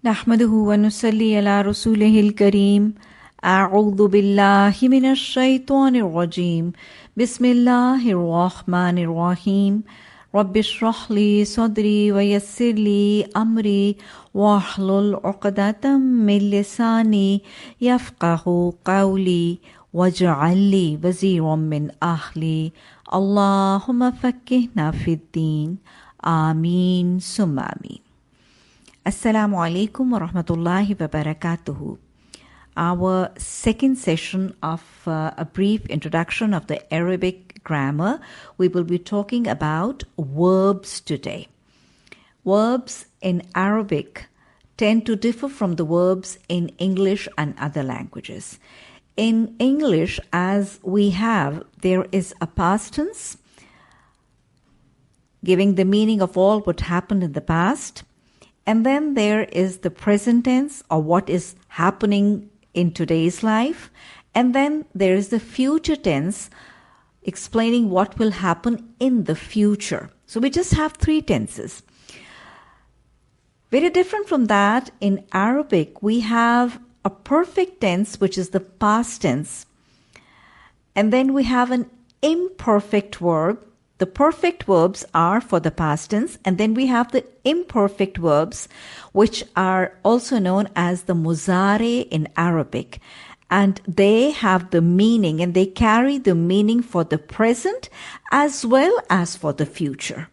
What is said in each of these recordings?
نحمده ونصلي على رسوله الكريم أعوذ بالله من الشيطان الرجيم بسم الله الرحمن الرحيم رب اشرح لي صدري ويسر لي أمري واحلل عقدة من لساني يفقه قولي واجعل لي وزيرا من أهلي اللهم فقهنا في الدين آمين ثم آمين. Assalamu alaikum wa rahmatullahi wa barakatuhu. Our second session of a brief introduction of the Arabic grammar. We will be talking about verbs today. Verbs in Arabic tend to differ from the verbs in English and other languages. In English, as we have, there is a past tense giving the meaning of all what happened in the past. And then there is the present tense, or what is happening in today's life. And then there is the future tense, explaining what will happen in the future. So we just have three tenses. Very different from that, in Arabic, we have a perfect tense, which is the past tense. And then we have an imperfect verb. The perfect verbs are for the past tense, and then we have the imperfect verbs, which are also known as the muzare in Arabic. And they have the meaning, and they carry the meaning for the present as well as for the future.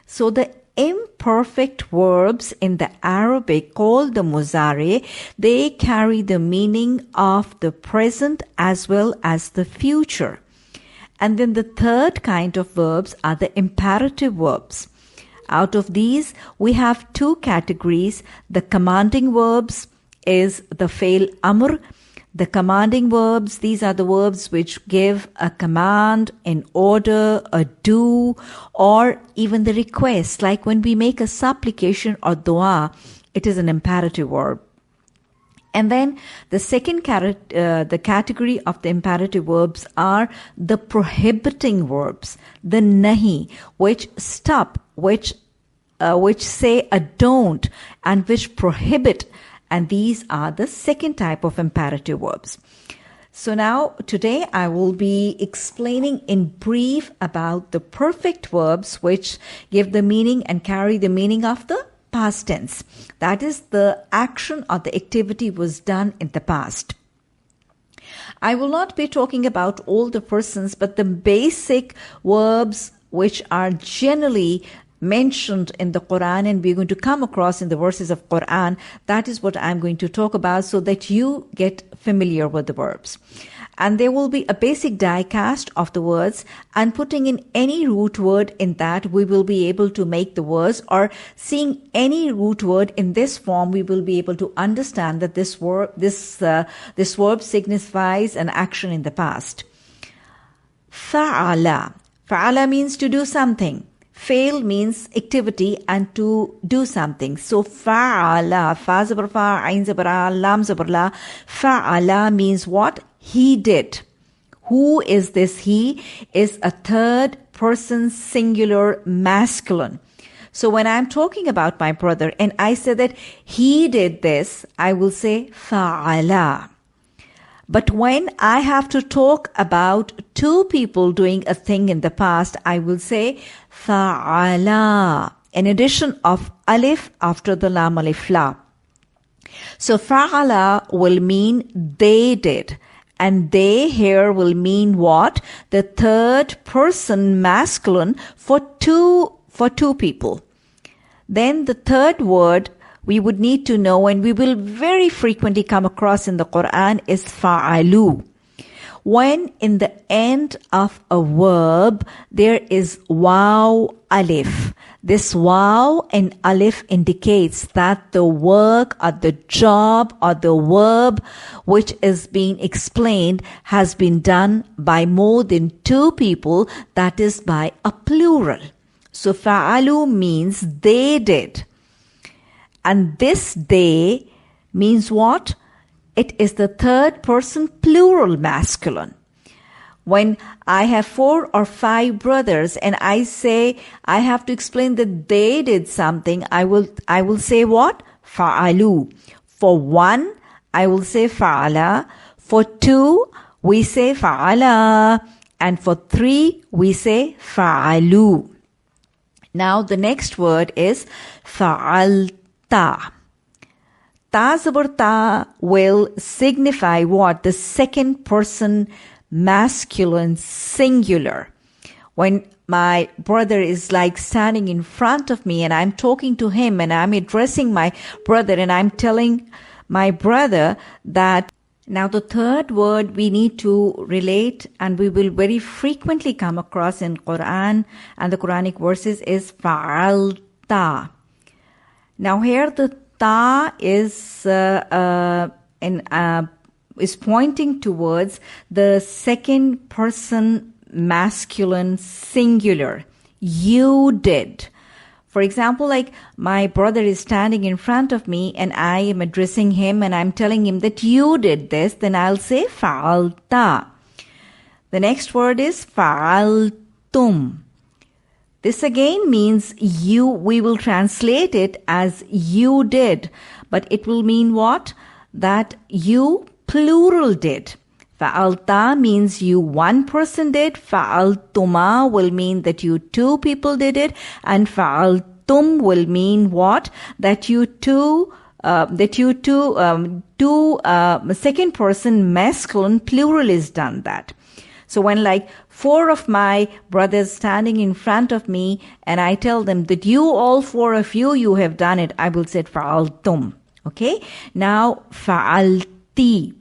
So the imperfect verbs in the Arabic called the muzare, they carry the meaning of the present as well as the future. And then the third kind of verbs are the imperative verbs. Out of these, we have two categories. The commanding verbs is the fail amr. The commanding verbs, these are the verbs which give a command, an order, a do, or even the request. Like when we make a supplication or dua, it is an imperative verb. And then the second the category of the imperative verbs are the prohibiting verbs, the nahi, which stop, which say a don't, and which prohibit. And these are the second type of imperative verbs. So now today I will be explaining in brief about the perfect verbs which give the meaning and carry the meaning of the past tense. That is, the action or the activity was done in the past. I will not be talking about all the persons, but the basic verbs which are generally mentioned in the Quran and we're going to come across in the verses of Quran. That is what I'm going to talk about so that you get familiar with the verbs. And there will be a basic die cast of the words, and putting in any root word in that, we will be able to make the words, or seeing any root word in this form, we will be able to understand that this verb signifies an action in the past. Fa'ala. Fa'ala means to do something. Fail means activity and to do something. So fa'ala, fa zabar fa, ain zabar a, lam zabar la. Fa'ala means what? He did. Who is this he? Is a third person singular masculine. So when I'm talking about my brother and I say that he did this, I will say fa'ala. But when I have to talk about two people doing a thing in the past, I will say fa'ala, in addition of alif after the lam alif la. So fa'ala will mean they did. And they here will mean what? The third person masculine for two people. Then the third word we would need to know, and we will very frequently come across in the Quran, is fa'alu. When in the end of a verb, there is waw alif. This waw and alif indicates that the work or the job or the verb which is being explained has been done by more than two people, that is by a plural. So fa'alu means they did. And this they means what? It is the third person plural masculine. When I have 4 or 5 brothers and I say I have to explain that they did something, I will say what? fa'alu. For one, I will say fa'ala. For two, we say fa'ala. And for three, we say fa'alu. Now the next word is fa'alta. Ta zabar ta will signify what? The second person masculine singular. When my brother is like standing in front of me and I'm talking to him and I'm addressing my brother and I'm telling my brother that. Now the third word we need to relate and we will very frequently come across in Quran and the Quranic verses is fa'alta. Now here the ta is pointing towards the second person masculine singular. You did. For example, like my brother is standing in front of me and I am addressing him and I'm telling him that you did this, then I'll say fa'alta. The next word is fa'altum. This again means you. We will translate it as you did, but it will mean what? That you plural did. Fa'alta means you one person did. Fa'altuma will mean that you two people did it. And fa'altum will mean what? That you two, second person masculine plural is done that. So when like four of my brothers standing in front of me and I tell them that you, all four of you, you have done it, I will say fa'altum. Okay? Now fa'alti.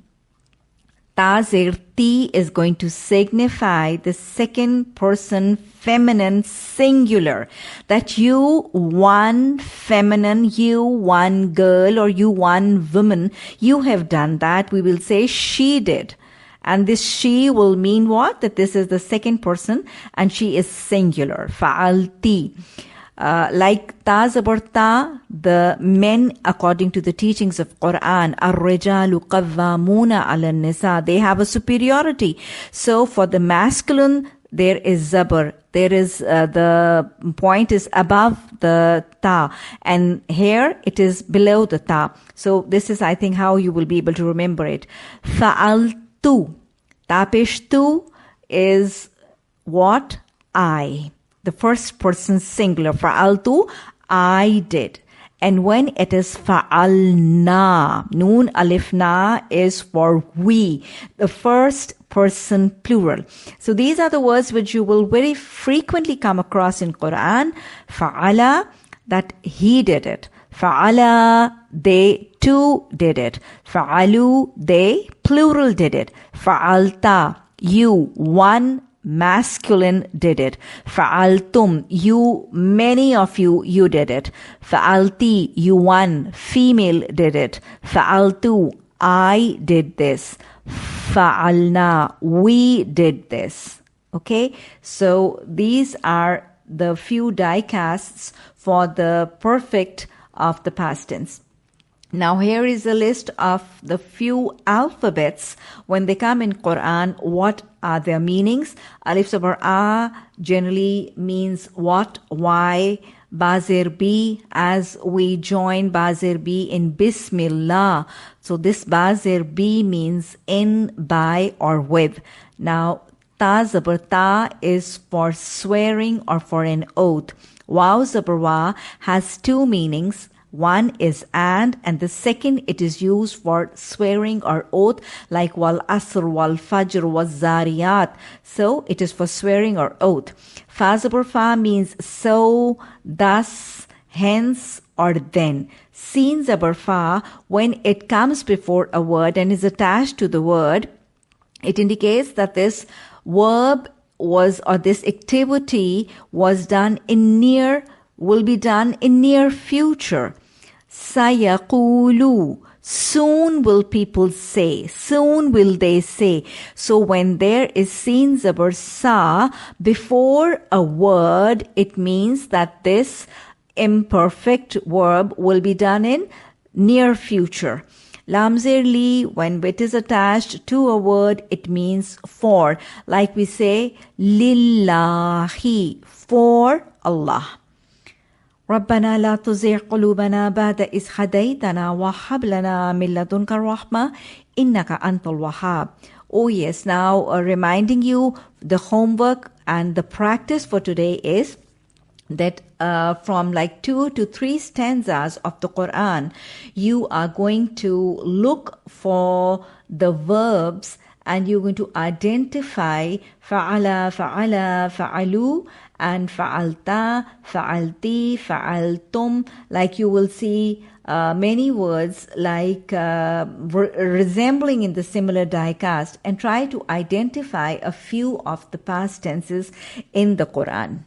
Tazirti is going to signify the second person feminine singular. That you one feminine, you one girl or you one woman, you have done that. We will say she did. And this she will mean what? That this is the second person and she is singular. Fa'alti. Like ta zabar ta, the men, according to the teachings of Quran, ar-rijalu qawwamuna 'ala an-nisa, they have a superiority. So for the masculine, there is zabar. There is the point is above the ta, and here it is below the ta. So this is, I think, how you will be able to remember it. Fa'altu. Tapishtu is what? I. The first person singular. Fa'altu, I did. And when it is fa'alna, noon alif na is for we, the first person plural. So these are the words which you will very frequently come across in Quran. Fa'ala, that he did it. Fa'ala, they too did it. Fa'alu, they plural did it. Fa'alta, you, one masculine did it. Fa'altum, you, many of you, you did it. Fa'alti, you one, female did it. Fa'altu, I did this. Fa'alna, we did this. Okay, so these are the few die casts for the perfect of the past tense. Now here is a list of the few alphabets when they come in Quran. What are their meanings? Alif Zabar A generally means what, why. Bazir B, as we join Bazir B in Bismillah. So this Bazir B means in, by, or with. Now Ta Zabar Ta is for swearing or for an oath. Waw Zabar Wa has two meanings. One is and the second it is used for swearing or oath, like wal asr, wal fajr, wal zariyat. So it is for swearing or oath. Fa zabar fa means so, thus, hence, or then. Sin zabar fa, when it comes before a word and is attached to the word, it indicates that this verb was, or this activity was done in near, will be done in near future. Sayaqulu, soon will people say, soon will they say. So when there is sin zabar sa before a word, it means that this imperfect verb will be done in near future. Lam zer li, when it is attached to a word, it means for. Like we say, lillahi, for Allah. ربنا لا تزغ قلوبنا بعد إذ هديتنا وهب لنا من لدنك الرحمة إنك أنت الوهاب. Oh yes, now reminding you the homework and the practice for today is that from like 2 to 3 stanzas of the Quran, you are going to look for the verbs and you're going to identify fa'ala, fa'ala, fa'alu, and fa'alta, fa'alti, fa'altum. Like you will see many words like resembling in the similar die-cast, and try to identify a few of the past tenses in the Quran.